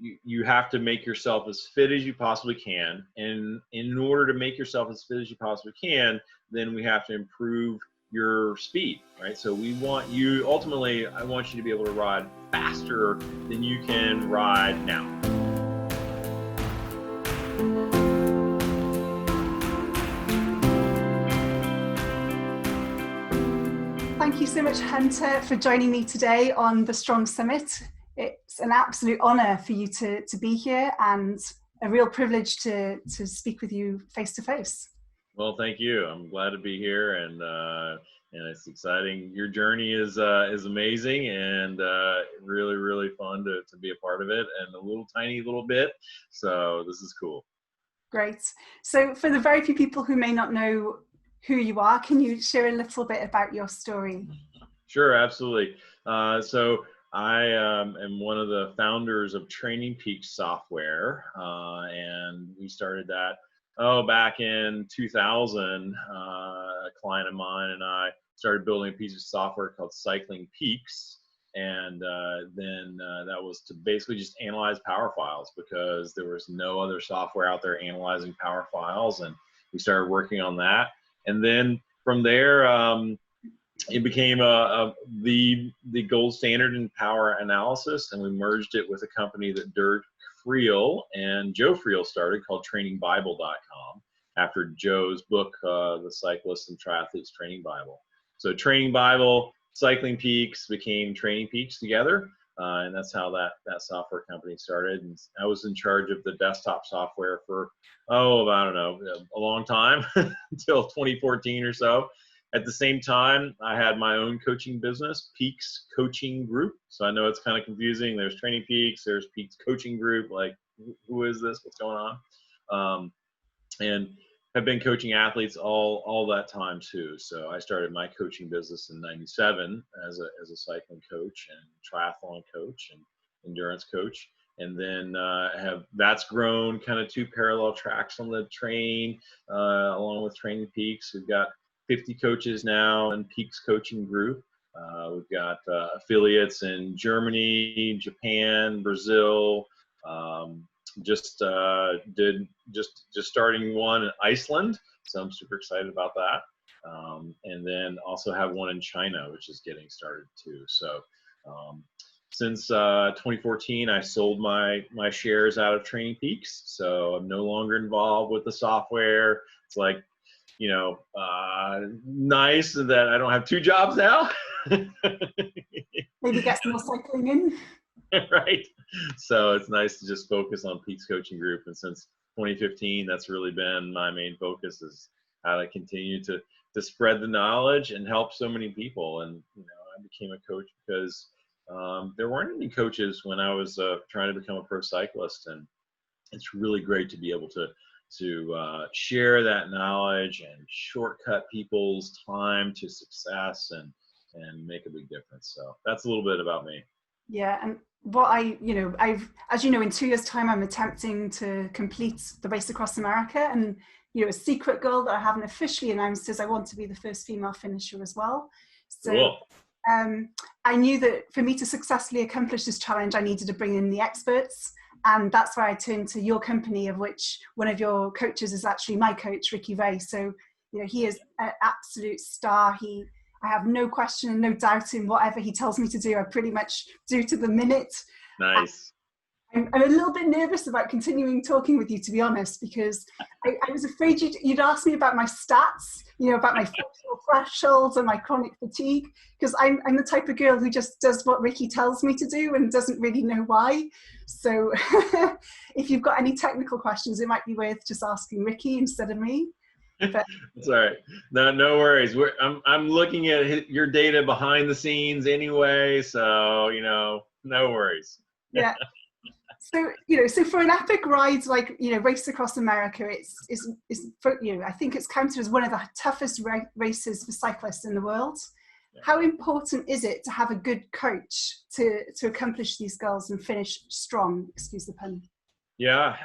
you have to make yourself as fit as you possibly can. And in order to make yourself as fit as you possibly can, then we have to improve your speed, right? So we want you, ultimately, I want you to be able to ride faster than you can ride now. Thank you so much, Hunter, for joining me today on the Strong Summit. It's an absolute honor for you to be here and a real privilege to speak with you face to face. Well, thank you. I'm glad to be here, and it's exciting. Your journey is amazing, and really, really fun to be a part of it, and a little tiny little bit. So this is cool. Great. So for the very few people who may not know who you are, can you share a little bit about your story? Sure, absolutely. So I am one of the founders of TrainingPeaks software, and we started that back in 2000. A client of mine and I started building a piece of software called Cycling Peaks, and then that was to basically just analyze power files, because there was no other software out there analyzing power files, and we started working on that. And then from there, it became the gold standard in power analysis, and we merged it with a company that Dirk Friel and Joe Friel started, called TrainingBible.com, after Joe's book, The Cyclist and Triathlete's Training Bible. So Training Bible, Cycling Peaks became TrainingPeaks together, and that's how that software company started. And I was in charge of the desktop software for, I don't know, a long time, until 2014 or so. At the same time, I had my own coaching business, Peaks Coaching Group. So I know it's kind of confusing. There's TrainingPeaks, there's Peaks Coaching Group. Like, who is this? What's going on? And have been coaching athletes all that time too. So I started my coaching business in '97 as a cycling coach and triathlon coach and endurance coach. And then that's grown kind of two parallel tracks on the train, along with TrainingPeaks. We've got 50 coaches now in Peaks Coaching Group. We've got affiliates in Germany, Japan, Brazil. Just starting one in Iceland, so I'm super excited about that. And then also have one in China, which is getting started too. So since 2014, I sold my shares out of TrainingPeaks, so I'm no longer involved with the software. It's like, nice that I don't have two jobs now. Maybe get some more cycling in. Right. So it's nice to just focus on Peaks Coaching Group. And since 2015, that's really been my main focus, is how to continue to spread the knowledge and help so many people. And, I became a coach because there weren't any coaches when I was trying to become a pro cyclist. And it's really great to be able to share that knowledge and shortcut people's time to success and make a big difference. So that's a little bit about me. Yeah, and what as you know, in 2 years' time, I'm attempting to complete the race across America, and a secret goal that I haven't officially announced is I want to be the first female finisher as well. So cool. I knew that for me to successfully accomplish this challenge, I needed to bring in the experts, and that's why I turned to your company, of which one of your coaches is actually my coach, Rickey Wray. So he is an absolute star. I have no question and no doubt in whatever he tells me to do. I pretty much do to the minute. Nice. I'm a little bit nervous about continuing talking with you, to be honest, because I was afraid you'd ask me about my stats, about my functional thresholds and my chronic fatigue, because I'm the type of girl who just does what Rickey tells me to do and doesn't really know why. So if you've got any technical questions, it might be worth just asking Rickey instead of me. But it's all right. No worries. I'm looking at your data behind the scenes anyway, so no worries. Yeah. So for an epic ride like Race Across America, it's I think it's counted as one of the toughest races for cyclists in the world. Yeah. How important is it to have a good coach to accomplish these goals and finish strong? Excuse the pun. Yeah,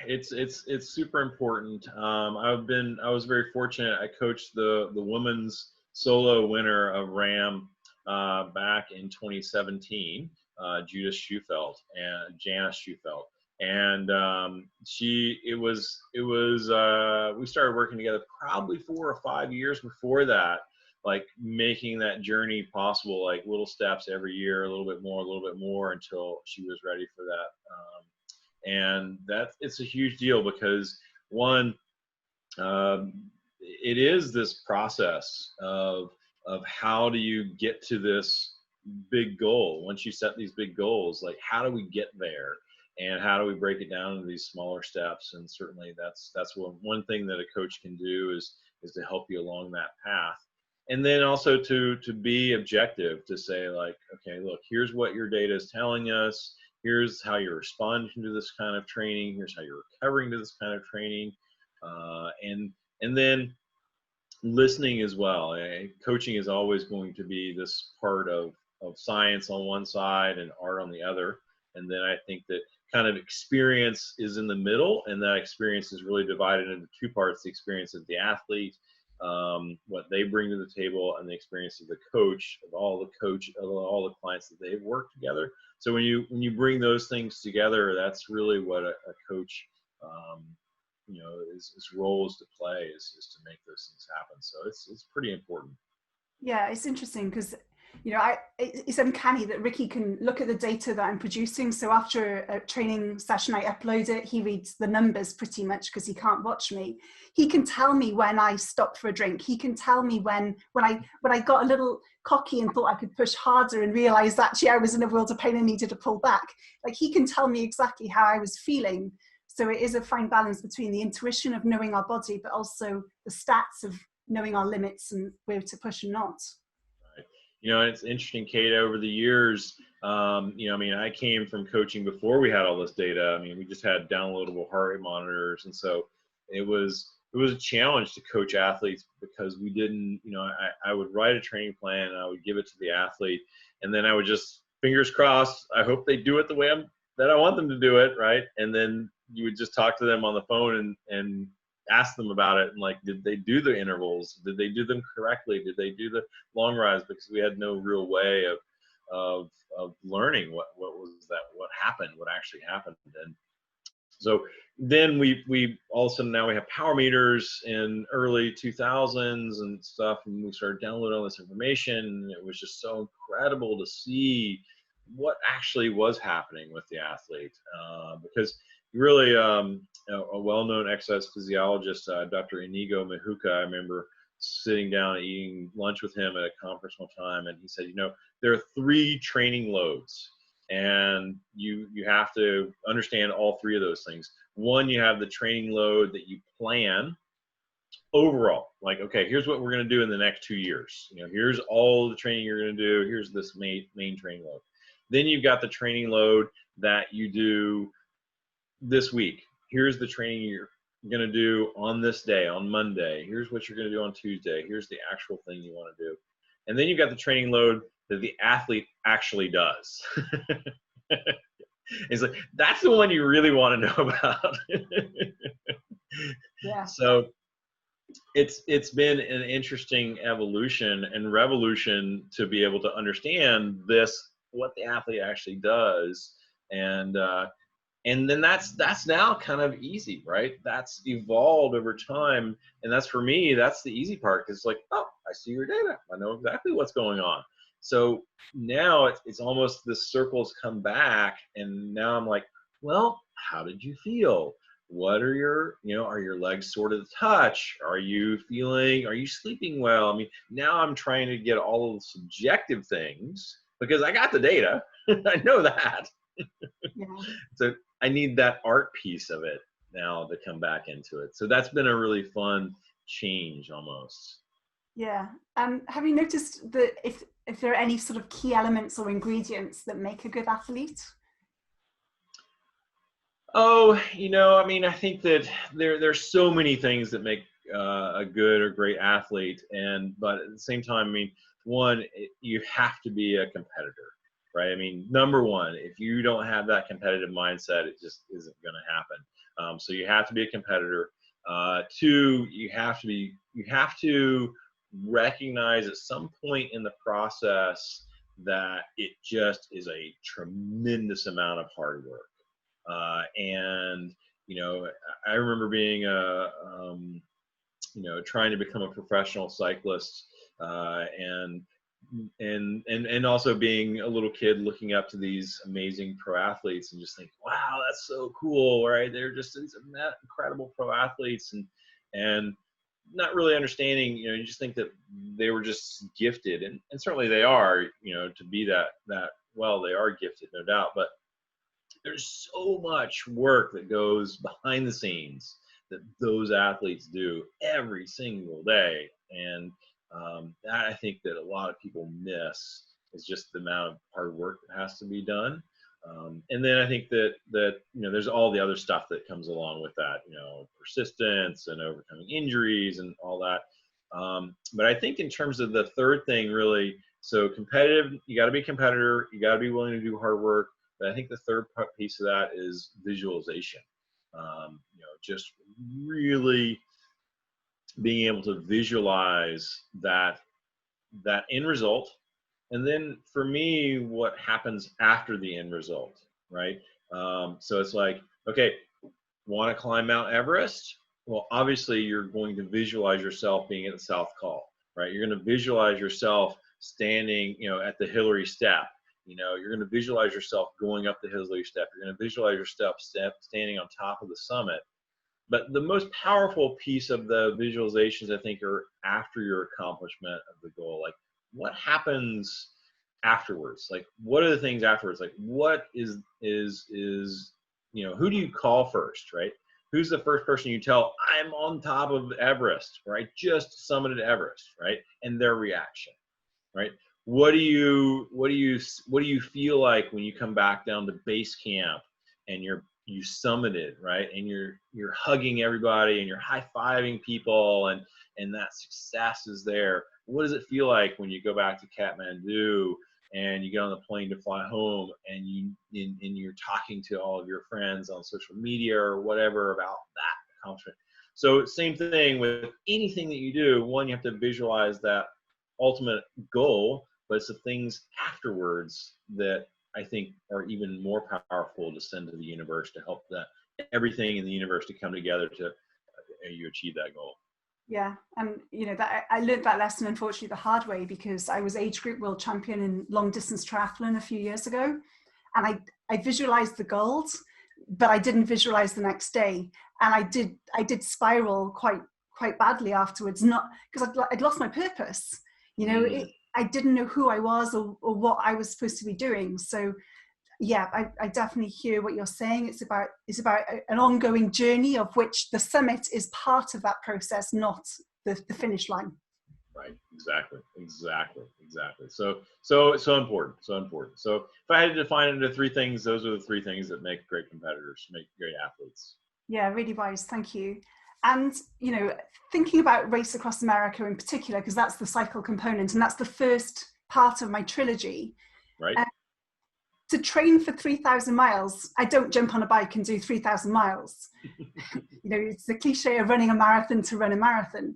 it's super important. I was very fortunate. I coached the women's solo winner of RAM back in 2017. Judith Schufelt and Janice Schufelt. And we started working together probably 4 or 5 years before that, like making that journey possible, like little steps every year, a little bit more until she was ready for that. And it's a huge deal because one, it is this process of how do you get to this big goal. Once you set these big goals, like how do we get there, and how do we break it down into these smaller steps? And certainly that's one thing that a coach can do is to help you along that path. And then also to be objective, to say like, okay, look, here's what your data is telling us. Here's how you're responding to this kind of training. Here's how you're recovering to this kind of training. And then listening as well. Coaching is always going to be this part of science on one side and art on the other. And then I think that kind of experience is in the middle, and that experience is really divided into two parts: the experience of the athlete, what they bring to the table, and the experience of the coach, of all the clients that they've worked together. So when you bring those things together, that's really what a coach his role is to play, is to make those things happen. So it's pretty important. Yeah, it's interesting because it's uncanny that Rickey can look at the data that I'm producing. So after a training session, I upload it. He reads the numbers pretty much because he can't watch me. He can tell me when I stopped for a drink. He can tell me when I got a little cocky and thought I could push harder and realized actually I was in a world of pain and needed to pull back. Like he can tell me exactly how I was feeling. So it is a fine balance between the intuition of knowing our body, but also the stats of knowing our limits and where to push and not. Right. It's interesting, Kate, over the years, I came from coaching before we had all this data. I mean, we just had downloadable heart rate monitors. And so it was a challenge to coach athletes because we didn't, I would write a training plan and I would give it to the athlete. And then I would just, fingers crossed, I hope they do it the way that I want them to do it. Right. And then you would just talk to them on the phone and ask them about it, and like, did they do the intervals? Did they do them correctly? Did they do the long rides? Because we had no real way of learning what happened, what actually happened. And so then we all of a sudden now we have power meters in early 2000s and stuff, and we started downloading all this information, and it was just so incredible to see what actually was happening with the athlete, because really a well-known exercise physiologist, Dr. Inigo Mehuka, I remember sitting down and eating lunch with him at a conference one time, and he said, there are 3 training loads, and you have to understand all 3 of those things. One, you have the training load that you plan overall, like, okay, here's what we're going to do in the next 2 years. Here's all the training you're going to do. Here's this main training load. Then you've got the training load that you do this week. Here's the training you're going to do on this day, on Monday. Here's what you're going to do on Tuesday. Here's the actual thing you want to do. And then you've got the training load that the athlete actually does. It's like, that's the one you really want to know about. Yeah. So it's been an interesting evolution and revolution to be able to understand what the athlete actually does. And then that's now kind of easy, right? That's evolved over time. And that's, for me, that's the easy part. It's like, oh, I see your data. I know exactly what's going on. So now it's almost the circles come back. And now I'm like, well, how did you feel? What are your legs sort of touch? Are you sleeping well? I mean, now I'm trying to get all of the subjective things because I got the data. I know that. Yeah. So I need that art piece of it now to come back into it. So that's been a really fun change almost. Yeah. Have you noticed that if there are any sort of key elements or ingredients that make a good athlete? Oh, I think that there's so many things that make a good or great athlete, but at the same time, one, you have to be a competitor. Right. Number one, if you don't have that competitive mindset, it just isn't going to happen. So you have to be a competitor. 2, you have to recognize at some point in the process that it just is a tremendous amount of hard work. And, I remember being trying to become a professional cyclist, and also being a little kid looking up to these amazing pro athletes and just think, wow, that's so cool, right? They're just these incredible pro athletes, and not really understanding, you just think that they were just gifted, and certainly they are, to be that well, they are gifted, no doubt, but there's so much work that goes behind the scenes that those athletes do every single day. And that, I think that a lot of people miss, is just the amount of hard work that has to be done. And then I think that there's all the other stuff that comes along with that, persistence and overcoming injuries and all that. But I think in terms of the third thing, really, so competitive, you got to be a competitor, you got to be willing to do hard work. But I think the third piece of that is visualization. Just really being able to visualize that end result. And then for me, what happens after the end result, right? So it's like, okay, want to climb Mount Everest? Well, obviously you're going to visualize yourself being at the South Col, right? You're going to visualize yourself standing, at the Hillary Step. You're going to visualize yourself going up the Hillary Step. You're going to visualize yourself standing on top of the summit. But the most powerful piece of the visualizations, I think, are after your accomplishment of the goal. Like, what happens afterwards? Like, what are the things afterwards? Like, what is who do you call first, right? Who's the first person you tell, I'm on top of Everest, right? Just summited Everest, right? And their reaction, right? What do you feel like when you come back down to base camp and you summited, right? And you're hugging everybody and you're high-fiving people and that success is there. What does it feel like when you go back to Kathmandu and you get on the plane to fly home and you're talking to all of your friends on social media or whatever about that accomplishment? So same thing with anything that you do. One, you have to visualize that ultimate goal, but it's the things afterwards that I think are even more powerful to send to the universe to help everything in the universe to come together to you achieve that goal. Yeah, and that I learned that lesson, unfortunately, the hard way, because I was age group world champion in long distance triathlon a few years ago, and I visualized the goals, but I didn't visualize the next day, and I did spiral quite badly afterwards, not because I'd lost my purpose. I didn't know who I was or what I was supposed to be doing. So yeah, I definitely hear what you're saying. It's about an ongoing journey, of which the summit is part of that process, not the finish line. Right. Exactly. So important. So if I had to define it into three things, those are the three things that make great competitors, make great athletes. Yeah, really wise. Thank you. And, thinking about Race Across America in particular, because that's the cycle component and that's the first part of my trilogy. Right. To train for 3,000 miles, I don't jump on a bike and do 3,000 miles. It's the cliche of running a marathon to run a marathon.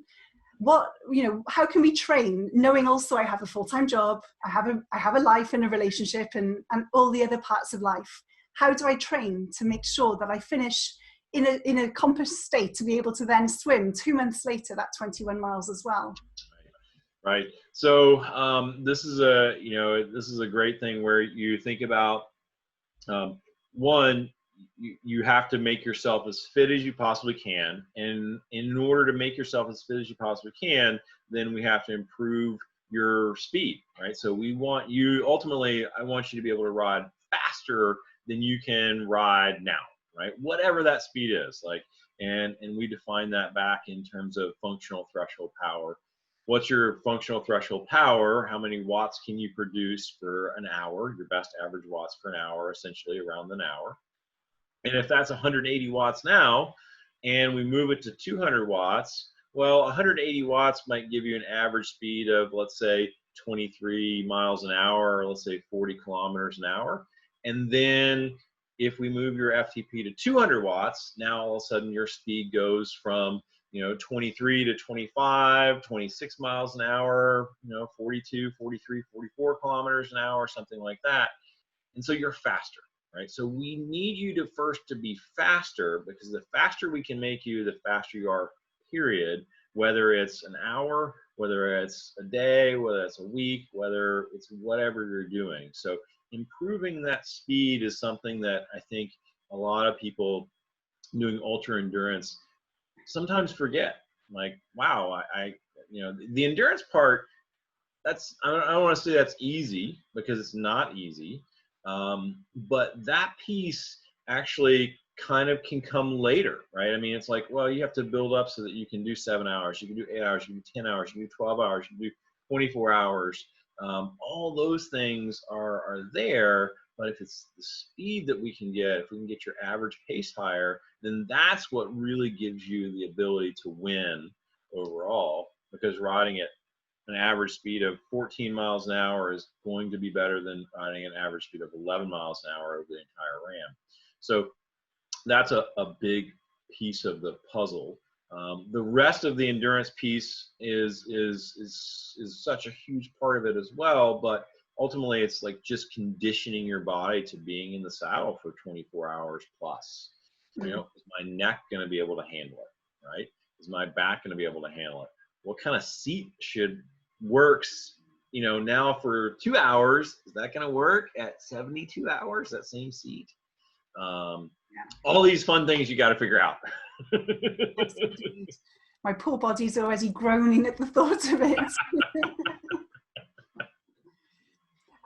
How can we train, knowing also I have a full-time job, I have a life and a relationship and all the other parts of life? How do I train to make sure that I finish in a accomplished state to be able to then swim 2 months later that 21 miles as well? Right. So this is a great thing where you think about one, you have to make yourself as fit as you possibly can, and in order to make yourself as fit as you possibly can, then we have to improve your speed, right? So I want you to be able to ride faster than you can ride now, right? Whatever that speed is, and we define that back in terms of functional threshold power. What's your functional threshold power? How many watts can you produce for an hour? Your best average watts for an hour, essentially around an hour. And if that's 180 watts now, and we move it to 200 watts, well, 180 watts might give you an average speed of, let's say, 23 miles an hour, or let's say 40 kilometers an hour. And then if we move your FTP to 200 watts, now all of a sudden your speed goes from, 23 to 25, 26 miles an hour, 42, 43, 44 kilometers an hour, something like that. And so you're faster, right? So we need you to first to be faster, because the faster we can make you, the faster you are, period. Whether it's an hour, whether it's a day, whether it's a week, whether it's whatever you're doing. So improving that speed is something that I think a lot of people doing ultra endurance sometimes forget. Like, wow, the endurance part, I don't want to say that's easy, because it's not easy. But that piece actually kind of can come later, right? I mean, it's like, well, you have to build up so that you can do 7 hours, you can do 8 hours, you can do 10 hours, you can do 12 hours, you can do 24 hours. All those things are there, but if it's the speed that we can get, if we can get your average pace higher, then that's what really gives you the ability to win overall, because riding at an average speed of 14 miles an hour is going to be better than riding an average speed of 11 miles an hour over the entire Ram. So that's a big piece of the puzzle. The rest of the endurance piece is such a huge part of it as well, but ultimately it's like just conditioning your body to being in the saddle for 24 hours plus. Is my neck going to be able to handle it, right? Is my back going to be able to handle it? What kind of seat works, now for 2 hours? Is that going to work at 72 hours, that same seat? All these fun things you got to figure out. Yes, indeed. My poor body's already groaning at the thought of it.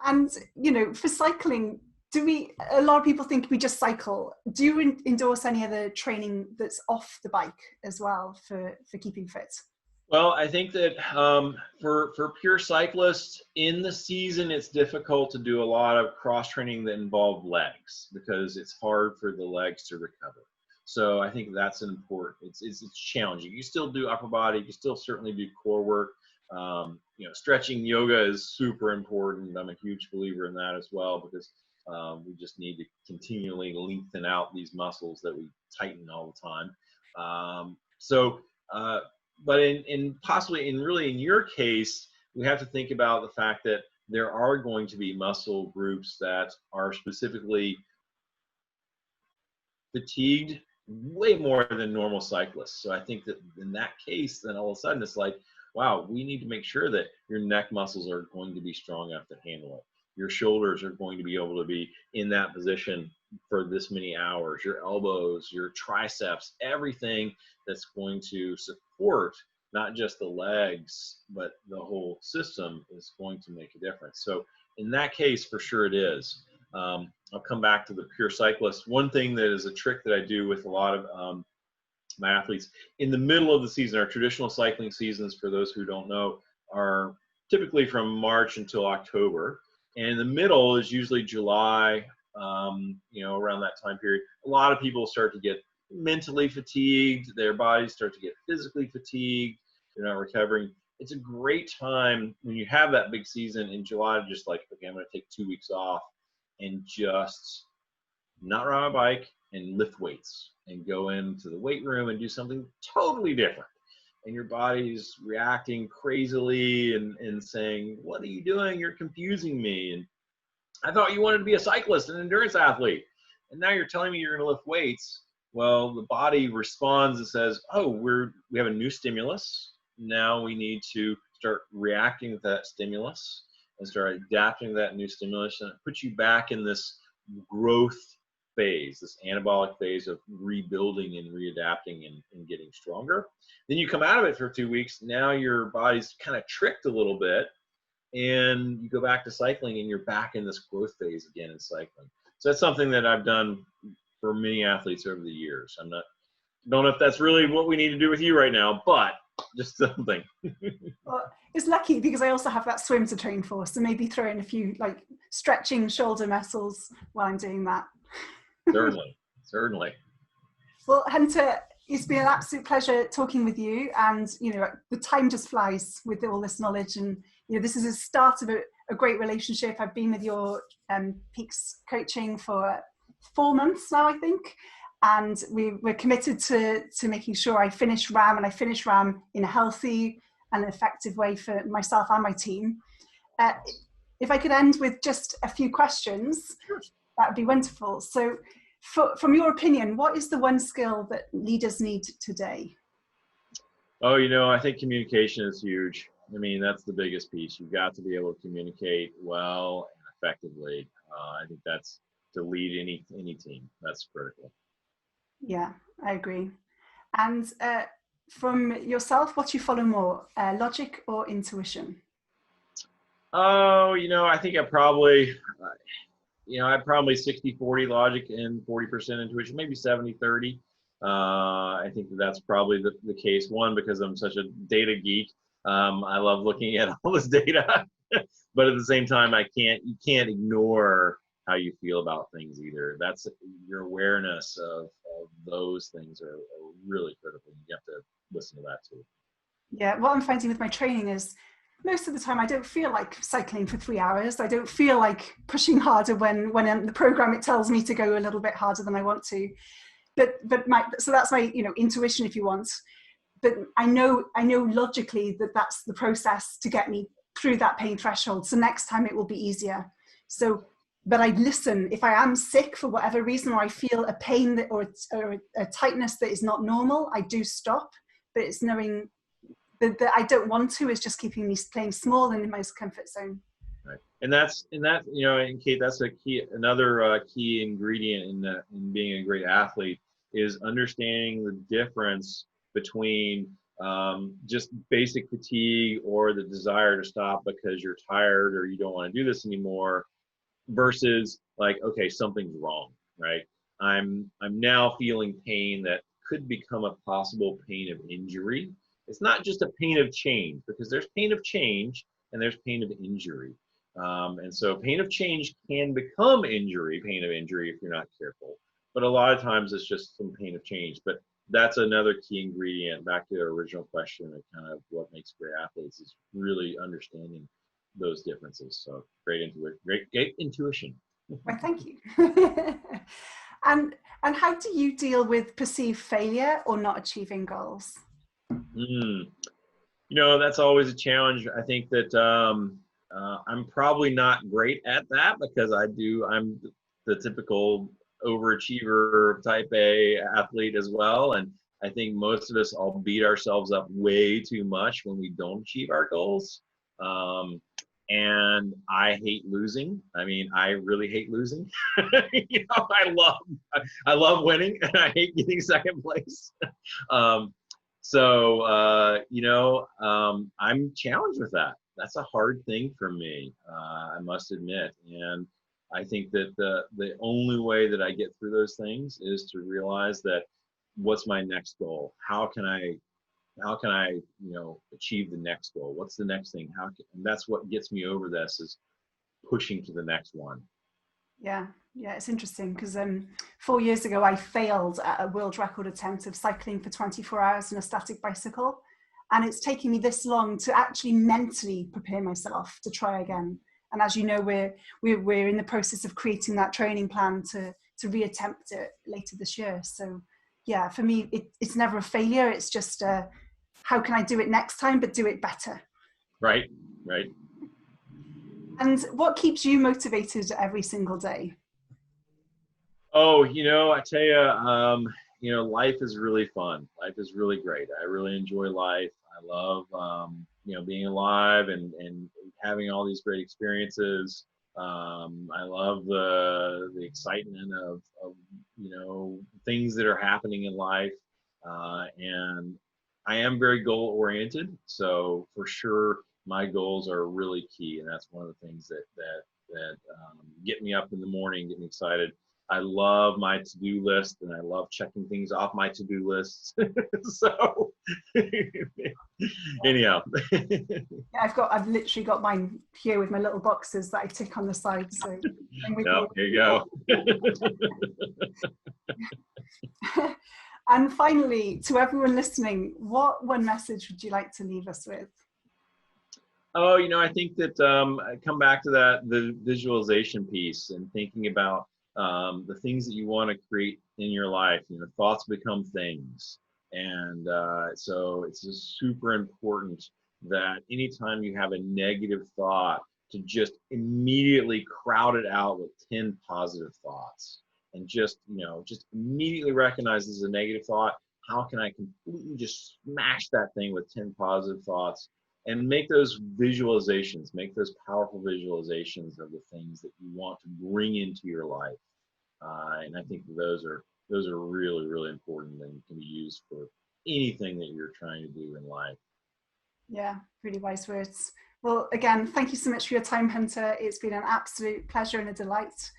And, for cycling, a lot of people think we just cycle. Do you endorse any other training that's off the bike as well for keeping fit? Well, I think that for pure cyclists, in the season, it's difficult to do a lot of cross training that involve legs, because it's hard for the legs to recover. So I think that's important. It's challenging. You still do upper body, you still certainly do core work. Stretching yoga is super important. I'm a huge believer in that as well, because we just need to continually lengthen out these muscles that we tighten all the time. But in your case, we have to think about the fact that there are going to be muscle groups that are specifically fatigued way more than normal cyclists. So I think that in that case, then all of a sudden it's like, wow, we need to make sure that your neck muscles are going to be strong enough to handle it. Your shoulders are going to be able to be in that position for this many hours. Your elbows, your triceps, everything that's going to support not just the legs, but the whole system is going to make a difference. So in that case, for sure it is. I'll come back to the pure cyclist. One thing that is a trick that I do with a lot of my athletes in the middle of the season, our traditional cycling seasons, for those who don't know, are typically from March until October. And in the middle is usually July, around that time period. A lot of people start to get mentally fatigued. Their bodies start to get physically fatigued. They're not recovering. It's a great time when you have that big season in July to just like, okay, I'm going to take 2 weeks off and just not ride my bike and lift weights and go into the weight room and do something totally different. And your body's reacting crazily and saying, what are you doing? You're confusing me. And I thought you wanted to be a cyclist, an endurance athlete. And now you're telling me you're going to lift weights. Well, the body responds and says, oh, we have a new stimulus. Now we need to start reacting to that stimulus and start adapting to that new stimulus. And it puts you back in this growth phase, this anabolic phase of rebuilding and readapting and getting stronger. Then you come out of it for 2 weeks. Now your body's kind of tricked a little bit, and you go back to cycling and you're back in this growth phase again in cycling. So that's something that I've done for many athletes over the years. Don't know if that's really what we need to do with you right now, but just something. Well, it's lucky because I also have that swim to train for, so maybe throw in a few like stretching shoulder muscles while I'm doing that. Certainly. Well, Hunter, it's been an absolute pleasure talking with you, and the time just flies with all this knowledge, and this is the start of a great relationship. I've been with your Peaks coaching for 4 months now, I think, and we're committed to making sure I finish RAM, and I finish RAM in a healthy and effective way for myself and my team. If I could end with just a few questions, that would be wonderful. So from your opinion, what is the one skill that leaders need today? Oh, you know, I think communication is huge. I mean, that's the biggest piece. You've got to be able to communicate well and effectively. I think that's to lead any team. That's critical. Yeah, I agree. And from yourself, what do you follow more, logic or intuition? Oh, you know, I think I probably 60-40 logic and 40% intuition, maybe 70-30. I think that's probably the case. One, because I'm such a data geek. I love looking at all this data, but at the same time, you can't ignore how you feel about things either. That's your awareness of those things are really critical. You have to listen to that too. Yeah, what I'm finding with my training is most of the time I don't feel like cycling for 3 hours. I don't feel like pushing harder when in the program it tells me to go a little bit harder than I want to. So that's my intuition, if you want. But I know logically that that's the process to get me through that pain threshold. So next time it will be easier. But I listen. If I am sick for whatever reason, or I feel a pain or a tightness that is not normal, I do stop. But it's knowing that I don't want to is just keeping me playing small and in my comfort zone. Right, and Kate, that's another key ingredient in being a great athlete is understanding the difference between just basic fatigue or the desire to stop because you're tired or you don't want to do this anymore, versus like, okay, something's wrong, right? I'm now feeling pain that could become a possible pain of injury. It's not just a pain of change, because there's pain of change and there's pain of injury. And so pain of change can become pain of injury if you're not careful. But a lot of times it's just some pain of change. But that's another key ingredient, back to the original question of kind of what makes great athletes, is really understanding those differences. So great intuition. Well, thank you. And how do you deal with perceived failure or not achieving goals? That's always a challenge. I think that I'm probably not great at that, because I'm the typical overachiever type A athlete as well. And I think most of us all beat ourselves up way too much when we don't achieve our goals. And I hate losing. I mean, I really hate losing. I love winning, and I hate getting second place. I'm challenged with that. That's a hard thing for me, I must admit. And I think that the only way that I get through those things is to realize that, what's my next goal? How can I achieve the next goal? What's the next thing? And that's what gets me over this, is pushing to the next one. Yeah, it's interesting, because 4 years ago I failed at a world record attempt of cycling for 24 hours on a static bicycle, and it's taken me this long to actually mentally prepare myself to try again. And as you know, we're in the process of creating that training plan to reattempt it later this year. So yeah, for me it's never a failure. It's just how can I do it next time, but do it better. Right. And what keeps you motivated every single day? Oh, I tell you, life is really fun. Life is really great. I really enjoy life. I love, being alive and having all these great experiences. I love the excitement of things that are happening in life. And I am very goal oriented. So for sure, my goals are really key. And that's one of the things that get me up in the morning, get me excited. I love my to-do list, and I love checking things off my to-do lists. So anyhow. Yeah, I've literally got mine here with my little boxes that I tick on the side. So there you go. And finally, to everyone listening, what one message would you like to leave us with? Oh, I think that I come back to the visualization piece, and thinking about the things that you want to create in your life. You know, thoughts become things. And so it's just super important that anytime you have a negative thought, to just immediately crowd it out with 10 positive thoughts, and just, you know, just immediately recognize this is a negative thought. How can I completely just smash that thing with 10 positive thoughts, and make those visualizations, make those powerful visualizations of the things that you want to bring into your life. And I think those are really, really important, and can be used for anything that you're trying to do in life. Yeah, really wise words. Well, again, thank you so much for your time, Hunter. It's been an absolute pleasure and a delight.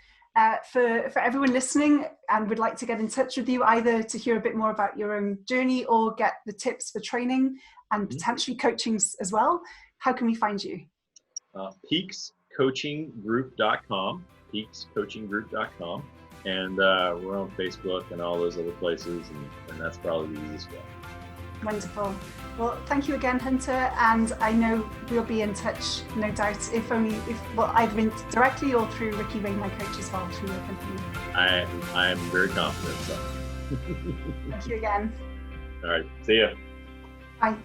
For everyone listening and would like to get in touch with you, either to hear a bit more about your own journey or get the tips for training and potentially coaching as well, how can we find you? peakscoachinggroup.com, peakscoachinggroup.com. And we're on Facebook and all those other places, and that's probably the easiest way. Wonderful. Well, thank you again, Hunter, and I know we'll be in touch, no doubt, either directly or through Rickey Wray, my coach, as well, through your company. I'm very confident. So. Thank you again. All right. See ya. Bye.